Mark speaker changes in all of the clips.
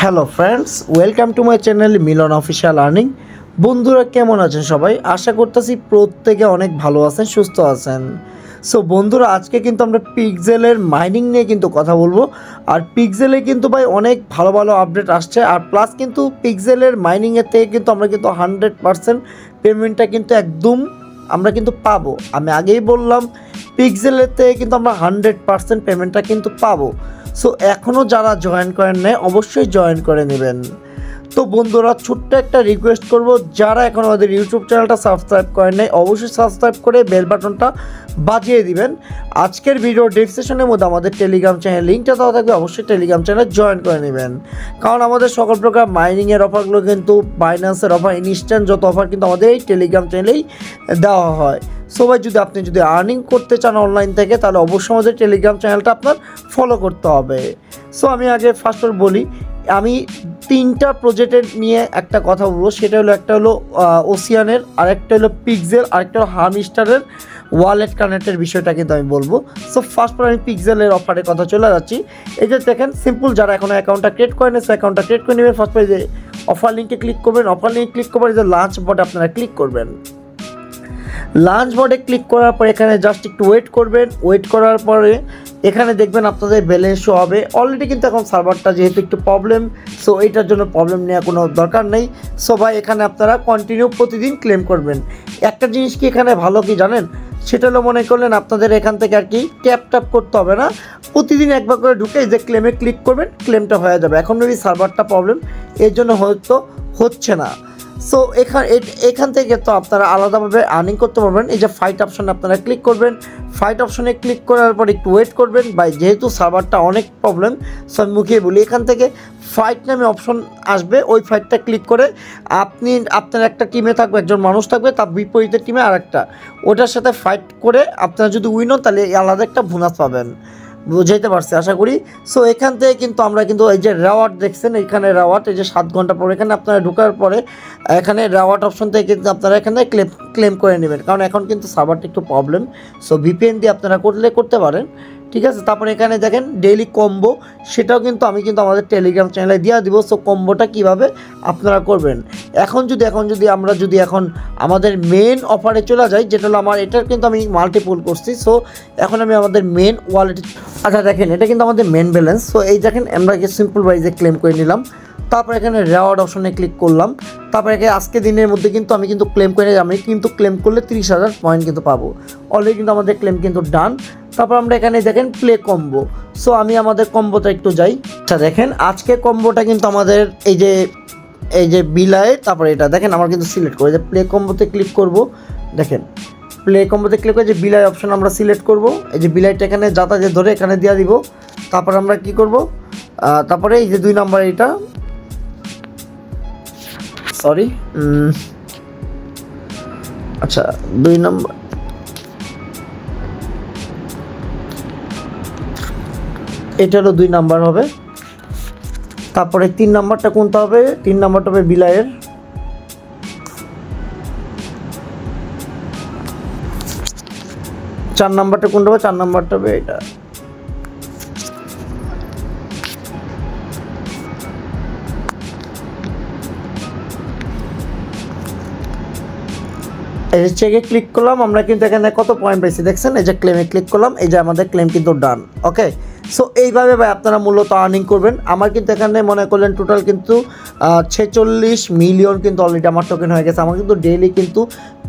Speaker 1: Hello friends, welcome to my channel Milan official earning. বন্ধুরা কেমন আছেন সবাই? আশা করতেছি প্রত্যেকে অনেক ভালো আছেন, সুস্থ আছেন। সো বন্ধুরা, আজকে কিন্তু আমরা পিক্সেলের মাইনিং নিয়ে কিন্তু কথা বলবো। আর পিক্সেলে কিন্তু ভাই অনেক ভালো ভালো আপডেট আসছে। আর প্লাস কিন্তু পিক্সেলের মাইনিংয়ের থেকে কিন্তু আমরা কিন্তু 100% পেমেন্টটা কিন্তু একদম আমরা কিন্তু পাবো। আমি আগেই বললাম পিক্সেলের থেকে কিন্তু আমরা 100% পেমেন্টটা কিন্তু পাবো। সো এখনও যারা জয়েন করেন নাই অবশ্যই জয়েন করে নেবেন। তো বন্ধুরা, ছোট্ট একটা রিকোয়েস্ট করব, যারা এখন আমাদের ইউটিউব চ্যানেলটা সাবস্ক্রাইব করেন নাই অবশ্যই সাবস্ক্রাইব করে বেল বাটনটা বাজিয়ে দিবেন। আজকের ভিডিও ডেসক্রিপশনের মধ্যে আমাদের টেলিগ্রাম চ্যানেল লিঙ্কটা দেওয়া থাকবে, অবশ্যই টেলিগ্রাম চ্যানেল জয়েন করে নেবেন। কারণ আমাদের সকল প্রকার মাইনিংয়ের অফারগুলো কিন্তু বাইন্যান্সের অফার, ইনস্ট্যান্ট যত অফার কিন্তু আমাদের এই টেলিগ্রাম চ্যানেলেই দেওয়া হয়। সবাই আপনি যদি আর্নিং করতে চান অনলাইন থেকে, তাহলে অবশ্যই আমাদের টেলিগ্রাম চ্যানেলটা আপনার ফলো করতে হবে। সো আমি আগে ফার্স্ট বলি, আমি তিনটা প্রজেক্টের নিয়ে একটা কথা বলবো। সেটা হলো, একটা হলো ওসিয়ানের, আরেকটা হলো পিক্সেল, আরেকটা হলো হামস্টারের ওয়ালেট কানেক্টের বিষয়টা কিন্তু আমি বলবো। সো ফার্স্ট আমি পিক্সেলের অফারের কথা চলে যাচ্ছি। এই যে দেখেন, সিম্পল, যারা এখনো অ্যাকাউন্টটা ক্রিয়েট করেন সে অ্যাকাউন্টটা ক্রিয়েট করে নেবেন। ফার্স্ট যে অফার লিঙ্কে ক্লিক করবেন, অফার লিঙ্কে ক্লিক করবেন, যে লাঞ্চ বটে আপনারা ক্লিক করবেন। লাঞ্চ বোর্ডে ক্লিক করার পর এখানে জাস্ট একটু ওয়েট করবেন। ওয়েট করার পরে এখানে দেখবেন আপনাদের ব্যালেন্স শো হবে। অলরেডি কিন্তু এখন সার্ভারটা যেহেতু একটু প্রবলেম, সো এইটার জন্য প্রবলেম নেওয়ার কোনো দরকার নেই। সবাই এখানে আপনারা কন্টিনিউ প্রতিদিন ক্লেম করবেন। একটা জিনিস কি এখানে ভালো কি জানেন, সেটা হলো, মনে করলেন আপনাদের এখান থেকে আর কি ট্যাপ করতে হবে না, প্রতিদিন একবার করে ঢুকে যে ক্লেমে ক্লিক করবেন, ক্লেমটা হয়ে যাবে। এখন মেবি সার্ভারটা প্রবলেম, এর জন্য হয়তো হচ্ছে না। সো এখান থেকে তো আপনারা আলাদাভাবে আর্নিং করতে পারবেন। এই যে ফাইট অপশানে আপনারা ক্লিক করবেন। ফাইট অপশানে ক্লিক করার পর একটু ওয়েট করবেন। যেহেতু সার্ভারটা অনেক প্রবলেম, সো আমি মুখিয়ে বলি, এখান থেকে ফাইট নামে অপশন আসবে। ওই ফাইটটা ক্লিক করে আপনার একটা টিমে থাকবে, একজন মানুষ থাকবে, তার বিপরীতের টিমে আরেকটা, ওটার সাথে ফাইট করে আপনারা যদি উইন হন তাহলে আলাদা একটা বোনাস পাবেন। বুঝাইতে পারছি আশা করি। সো এখান থেকে কিন্তু আমরা কিন্তু এই যে রেওয়ার্ড দেখছেন, এখানে রেওয়ার্ড, এই যে 7 ঘন্টা পর এখানে আপনারা ঢোকার পরে এখানে রেওয়ার্ড অপশন থেকে কিন্তু আপনারা এখানে ক্লেম করে নেবেন। কারণ এখন কিন্তু সার্ভারটা একটু প্রবলেম, সো ভিপিএন দিয়ে আপনারা করতে পারেন, ঠিক আছে। তারপরে এখানে দেখেন ডেইলি কম্বো, সেটাও কিন্তু আমি কিন্তু আমাদের টেলিগ্রাম চ্যানেলে দিয়ে দিব। সো কম্বোটা কীভাবে আপনারা করবেন, এখন আমরা এখন আমাদের মেন অফারে চলে যাই, যেটা হলো আমার এটার কিন্তু আমি মাল্টিপুল করছি। সো এখন আমি আমাদের মেন ওয়ালেটে, আচ্ছা দেখেন, এটা কিন্তু আমাদের মেন ব্যালেন্স। সো এই দেখেন, আমরা সিম্পল ওয়াইজে ক্লেম করে নিলাম। তারপর এখানে রেওয়ার্ড অপশনে ক্লিক করলাম। তারপরে আজকে দিনের মধ্যে কিন্তু আমি কিন্তু ক্লেম করে, আমি কিন্তু ক্লেম করলে 30,000 পয়েন্ট কিন্তু পাবো। অলরেডি কিন্তু আমাদের ক্লেম কিন্তু ডান। তারপর আমরা এখানে দেখেন প্লে কম্বো। সো আমি আমাদের কম্বোটা একটু যাই। আচ্ছা দেখেন, আজকে কম্বোটা কিন্তু আমাদের এই যে বিলায়, তারপরে এটা দেখেন আমার কিন্তু সিলেক্ট করে যে প্লে কম্বোতে ক্লিক করব। দেখেন প্লে কম্বোতে ক্লিক করে যে বিলাই অপশন আমরা সিলেক্ট করব। এই যে বিলাইটা এখানে যাতা যে ধরে এখানে দিয়ে দিব। তারপর আমরা কি করব, তারপরে এই যে 2 নাম্বার, এটা সরি, আচ্ছা 2 নম্বর, এটা হলো 2 নাম্বার হবে। তারপরে 3 নাম্বারটা কোনটা হবে? 3 নাম্বারটা হবে বিলাইয়ের। চার নাম্বারটা কোনটা হবে? 4 নাম্বারটা হবে এটা। এই যে চেকে ক্লিক করলাম, আমরা কিন্তু এখানে কত পয়েন্ট পাইছি দেখছেন। এই যে ক্লেমে ক্লিক করলাম, এই যে আমাদের ক্লেম কিন্তু ডান। ওকে, সো এইভাবে ভাই আপনারা মূলত আর্নিং করবেন। আমার কিন্তু এখানে মনে করলেন টোটাল কিন্তু 46 মিলিয়ন কিন্তু অলরেডি আমার টোকেন হয়ে গেছে। আমার কিন্তু ডেইলি কিন্তু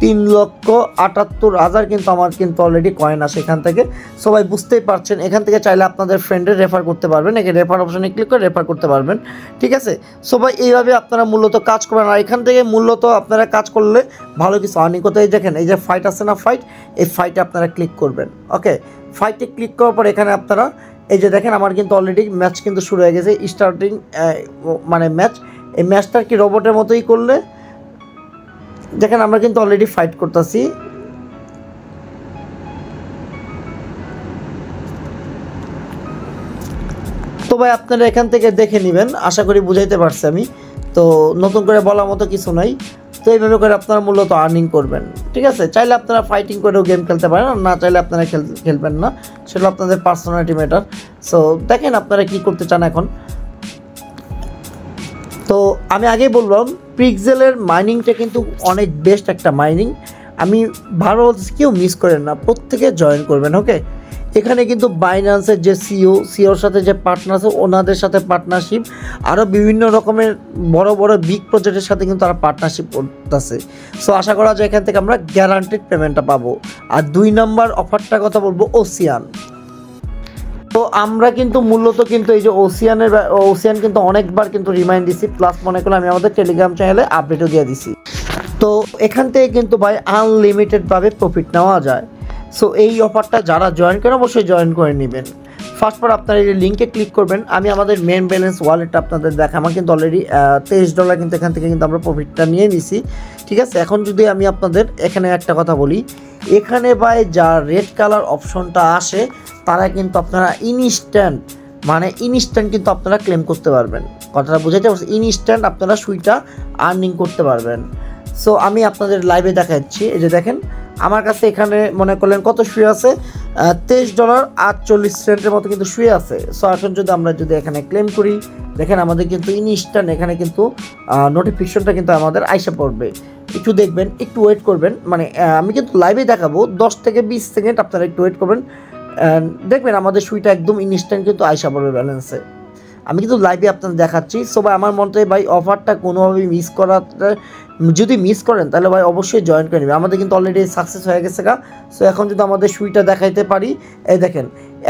Speaker 1: 3,78,000 কিন্তু আমার কিন্তু অলরেডি কয়েন আসে এখান থেকে। সবাই বুঝতেই পারছেন, এখান থেকে চাইলে আপনাদের ফ্রেন্ডের রেফার করতে পারবেন। এখানে রেফার অপশানে ক্লিক করে রেফার করতে পারবেন, ঠিক আছে। সবাই এইভাবে আপনারা মূলত কাজ করবেন। আর এখান থেকে মূলত আপনারা কাজ করলে ভালো কিছু আর্নিং করতে। দেখেন এই যে ফাইট আছে না, ফাইট, এই ফাইটে আপনারা ক্লিক করবেন। ওকে, ফাইটে ক্লিক করার পর এখানে আপনারা এই যে দেখেন আমার কিন্তু অলরেডি ম্যাচ কিন্তু শুরু হয়ে গেছে, স্টার্টিং মানে ম্যাচ। এই ম্যাচটা কি রোবটের মতোই করলে দেখেন আমরা কিন্তু অলরেডি ফাইট করতেছি। তো ভাই আপনারা এখান থেকে দেখে নেবেন, আশা করি বুঝাইতে পারছি আমি। তো নতুন করে বলার মতো কিছু নাই। তো এইভাবে করে আপনারা মূলত আর্নিং করবেন, ঠিক আছে। চাইলে আপনারা ফাইটিং করেও গেম খেলতে পারেন, আর না চাইলে আপনারা খেলবেন না, সেটা আপনাদের পার্সোনালিটি ম্যাটার। সো দেখেন আপনারা কি করতে চান। এখন তো আমি আগেই বললাম পিক্সেলের মাইনিংটা কিন্তু অনেক বেস্ট একটা মাইনিং, আমি ভালো কেউ মিস করেন না, প্রত্যেকে জয়েন করবেন। ওকে, এখানে কিন্তু বাইন্যান্সের যে সিওর সাথে যে পার্টনার আছে ওনাদের সাথে পার্টনারশিপ, আরও বিভিন্ন রকমের বড় বড় বিগ প্রজেক্টের সাথে কিন্তু তারা পার্টনারশিপ করতেছে। সো আশা করা যায় এখান থেকে আমরা গ্যারান্টেড পেমেন্টটা পাবো। আর 2 নম্বর অফারটার কথা বলবো ওসিয়ান। তো আমরা কিন্তু মূলত কিন্তু এই যে ওসিয়ান কিন্তু অনেকবার কিন্তু রিমাইন্ড দিছি, প্লাস মনে করলে আমি আমাদের টেলিগ্রাম চ্যানেলে আপডেটও দিয়ে দিছি। তো এখান থেকে কিন্তু ভাই আনলিমিটেডভাবে প্রফিট নেওয়া যায়। সো এই অফারটা যারা জয়েন করেন অবশ্যই জয়েন করে নেবেন। ফার্স্ট পর আপনারা এই লিঙ্কে ক্লিক করবেন, আমি আমাদের মেন ব্যালেন্স ওয়ালেটটা আপনাদের আমার কিন্তু অলরেডি $23 কিন্তু এখান থেকে কিন্তু আমরা প্রফিটটা নিয়ে নিছি। ঠিক আছে, এখন যদি আমি আপনাদের এখানে একটা কথা বলি, এখানে ভাই যা রেড কালার অপশনটা আসে তারা কিন্তু আপনারা ইনস্ট্যান্ট কিন্তু আপনারা ক্লেম করতে পারবেন। কথাটা বুঝাইতে পারছি, ইনস্ট্যান্ট আপনারা সুইটা আর্নিং করতে পারবেন। সো আমি আপনাদের লাইভে দেখাচ্ছি, এই যে দেখেন আমার কাছে এখানে মনে করলেন কত শুয়ে আছে, $23.48 মতো কিন্তু শুয়ে আছে। সো এখন আমরা যদি এখানে ক্লেম করি, দেখেন আমাদের কিন্তু ইনস্ট্যান্ট এখানে কিন্তু নোটিফিকেশনটা কিন্তু আমাদের আইসা পড়বে। একটু দেখবেন, একটু ওয়েট করবেন, মানে আমি কিন্তু লাইভে দেখাবো 10 থেকে 20 সেকেন্ড, আপনারা একটু ওয়েট করবেন, দেখবেন আমাদের সুইটা একদম ইনস্ট্যান্ট কিন্তু আইসা পড়বে ব্যালেন্সে। আমি কিন্তু লাইভে আপনাদের দেখাচ্ছি। সো ভাই আমার মতে ভাই অফারটা কোনোভাবেই যদি মিস করেন তাহলে ভাই অবশ্যই জয়েন করে নেবেন। আমাদের কিন্তু অলরেডি সাকসেস হয়ে গেছে গা। সো এখন যদি আমাদের সুইটা দেখাইতে পারি, এই দেখেন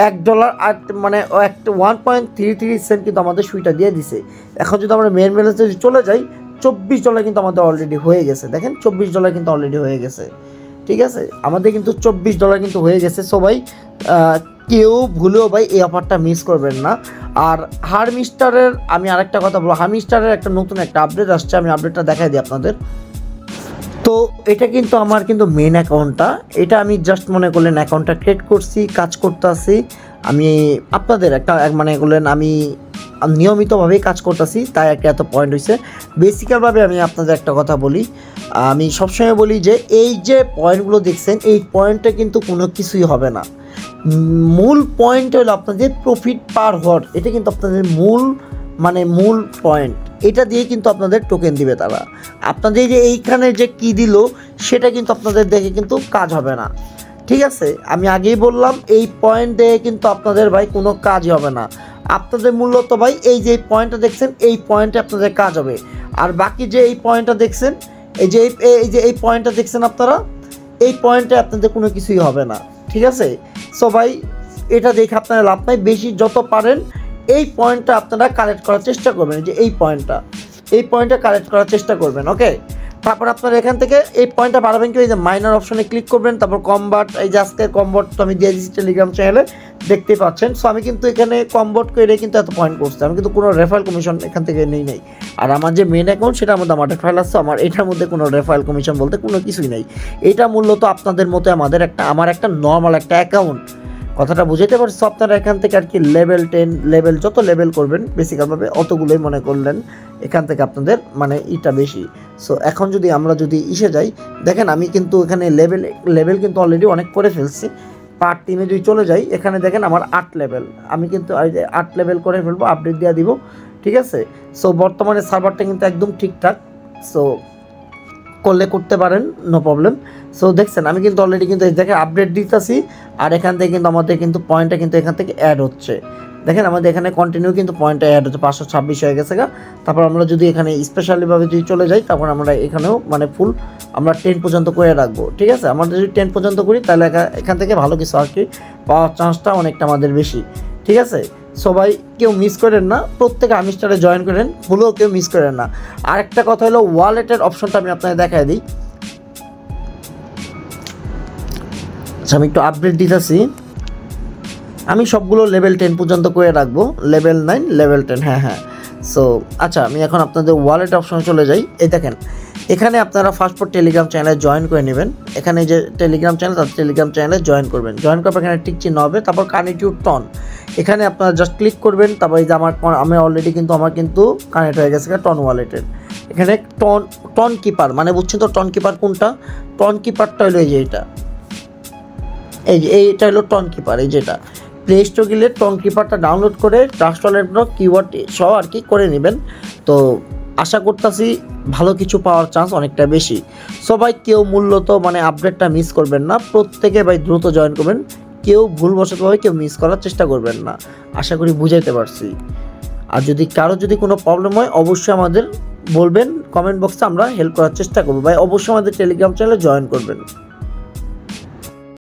Speaker 1: $1 মানে 1.33 সেন্ট কিন্তু আমাদের সুইটা দিয়ে দিছে। এখন যদি আমরা মেন ব্যালেন্সে চলে যাই, $24 কিন্তু আমাদের অলরেডি হয়ে গেছে। দেখেন $24 কিন্তু অলরেডি হয়ে গেছে। ঠিক আছে, আমাদের কিন্তু $24 কিন্তু হয়ে গেছে। সো ভাই কেউ ভুলেও ভাই এই অফারটা মিস করবেন না। আর হারমিস্টারের আমি আরেকটা কথা বলবো, হারমিস্টারের একটা নতুন একটা আপডেট আসছে, আমি আপডেটটা দেখাই দিই আপনাদের। তো এটা কিন্তু আমার কিন্তু মেন অ্যাকাউন্টটা, এটা আমি জাস্ট মনে করলেন অ্যাকাউন্টটা ক্রিয়েট করছি, কাজ করতেছি। আমি আপনাদের একটা মানে বললেন আমি নিয়মিতভাবেই কাজ করতেছি, তাই একটা এত পয়েন্ট হয়েছে। বেসিক্যালভাবে আমি আপনাদের একটা কথা বলি, আমি সবসময় বলি যে এই যে পয়েন্টগুলো দেখছেন এই পয়েন্টে কিন্তু কোনো কিছুই হবে না। মূল পয়েন্ট হলো আপনাদের প্রফিট পার হওয়ার, এটা কিন্তু আপনাদের মূল পয়েন্ট। এটা দিয়ে কিন্তু আপনাদের টোকেন দিবে তারা। আপনাদের যে এইখানে যে কি দিল সেটা কিন্তু আপনাদের দেখে কিন্তু কাজ হবে না। ঠিক আছে, আমি আগেই বললাম এই পয়েন্ট দিয়ে কিন্তু আপনাদের ভাই কোনো কাজই হবে না। আপনাদের মূলত ভাই এই যে পয়েন্টটা দেখছেন এই পয়েন্টে আপনাদের কাজ হবে। আর বাকি যে এই পয়েন্টটা দেখছেন, এই পয়েন্টটা দেখছেন আপনারা, এই পয়েন্টে আপনাদের কোনো কিছুই হবে না। ঠিক আছে, সো ভাই এটা দেখে আপনারা লাভ নাই, বেশি যত পারেন এই পয়েন্টটা আপনারা কালেক্ট করার চেষ্টা করবেন, যে এই পয়েন্টটা কালেক্ট করার চেষ্টা করবেন। ওকে, তারপর আপনারা এখান থেকে এই পয়েন্টটা বাড়াবেন কি, এই যে মাইনার অপশনে ক্লিক করবেন, তারপর কনভার্ট, এই যে আজকের কনভার্ট তো আমি দিয়ে দিচ্ছি টেলিগ্রাম চ্যানেলে, দেখতে পাচ্ছেন। সো আমি কিন্তু এখানে কনভার্ট করে কিন্তু এত পয়েন্ট করছি, আমি কিন্তু কোনো রেফারেল কমিশন এখান থেকে নেই। আর আমার যে মেন অ্যাকাউন্ট সেটার মধ্যে আমার রেফারেল আসছে, আমার এটার মধ্যে কোনো রেফারেল কমিশন বলতে কোনো কিছুই নেই। এটা মূলত আপনাদের মতো আমার একটা নর্মাল একটা অ্যাকাউন্ট, কথাটা বুঝাইতে পারছি। আপনারা এখান থেকে আর কি লেভেল 10 যত লেভেল করবেন বেসিক্যালভাবে অতগুলোই মনে করলেন এখান থেকে আপনাদের মানে ইটা বেশি। সো এখন আমরা যদি যাই, দেখেন আমি কিন্তু এখানে লেভেল কিন্তু অলরেডি অনেক করে ফেলছি। পার্ট টিমে যদি চলে যাই, এখানে দেখেন আমার 8 লেভেল, আমি কিন্তু 8 লেভেল করে ফেলবো, আপডেট দিয়ে দিব। ঠিক আছে, সো বর্তমানে সার্ভারটা কিন্তু একদম ঠিকঠাক, সো করতে পারেন, নো প্রবলেম। সো দেখছেন আমি কিন্তু অলরেডি কিন্তু দেখে আপডেট দিতেছি, আর এখান থেকে কিন্তু আমাদের কিন্তু পয়েন্টটা কিন্তু এখান থেকে অ্যাড হচ্ছে। দেখেন আমাদের এখানে কন্টিনিউ কিন্তু পয়েন্টটা অ্যাড হচ্ছে, 526 হয়ে গেছে গা। তারপর আমরা যদি এখানে স্পেশালিভাবে যদি চলে যাই, তারপর আমরা এখানেও মানে ফুল আমরা 10 পর্যন্ত করে রাখবো। ঠিক আছে, আমরা যদি 10 পর্যন্ত করি তাহলে এখান থেকে ভালো কিছু আর কি পাওয়ার চান্সটা অনেকটা আমাদের বেশি। ঠিক আছে, সবাই কেউ মিস করেন না, প্রত্যেকে হারমিস্টারে জয়েন করেন, ভুলেও কেউ মিস করেন না। আরেকটা কথা হলো ওয়ালেটের অপশনটা আমি আপনাদের দেখাই দিই। আচ্ছা, আমি একটু আপডেট দিতেছি, আমি সবগুলো লেভেল 10 পর্যন্ত করে রাখবো, লেভেল 9 লেভেল 10, হ্যাঁ। সো আচ্ছা, আমি এখন আপনাদের ওয়ালেট অপশনে চলে যাই। এই দেখেন এখানে আপনারা ফার্স্ট টেলিগ্রাম চ্যানেলে জয়েন করে নেবেন। এখানে যে টেলিগ্রাম চ্যানেল, তার টেলিগ্রাম চ্যানেলে জয়েন করবেন। জয়েন করার এখানে টিক চিহ্ন হবে, তারপর কানেক্ট টু টন, এখানে আপনারা জাস্ট ক্লিক করবেন। তারপর এই যে আমি অলরেডি কিন্তু আমার কিন্তু কানেক্ট হয়ে গেছে টন ওয়ালেটের। এখানে টন কিপার মানে বুঝছেন তো, টন কিপার কোনটা? টন কিপারটা হলো এই যে এইটা হলো টন কিপার। এই যেটা প্লে স্টোর গেলে টন কিপারটা ডাউনলোড করে ট্রাস্ট ওয়ালেট কিওয়ার্ড সহ আর কি করে নেবেন। তো আশা করতেছি ভালো কিছু পাওয়ার চান্স অনেকটা বেশি। সো ভাই কেউ মূলত মানে আপডেটটা মিস করবেন না, প্রত্যেকে ভাই দ্রুত জয়েন করবেন, কেউ ভুলবশতভাবে কেউ মিস করার চেষ্টা করবেন না। আশা করি বুঝাইতে পারছি। আর যদি কারো যদি কোনো প্রবলেম হয় অবশ্যই আমাদের বলবেন কমেন্ট বক্সে, আমরা হেল্প করার চেষ্টা করবো। ভাই অবশ্যই আমাদের টেলিগ্রাম চ্যানেলে জয়েন করবেন।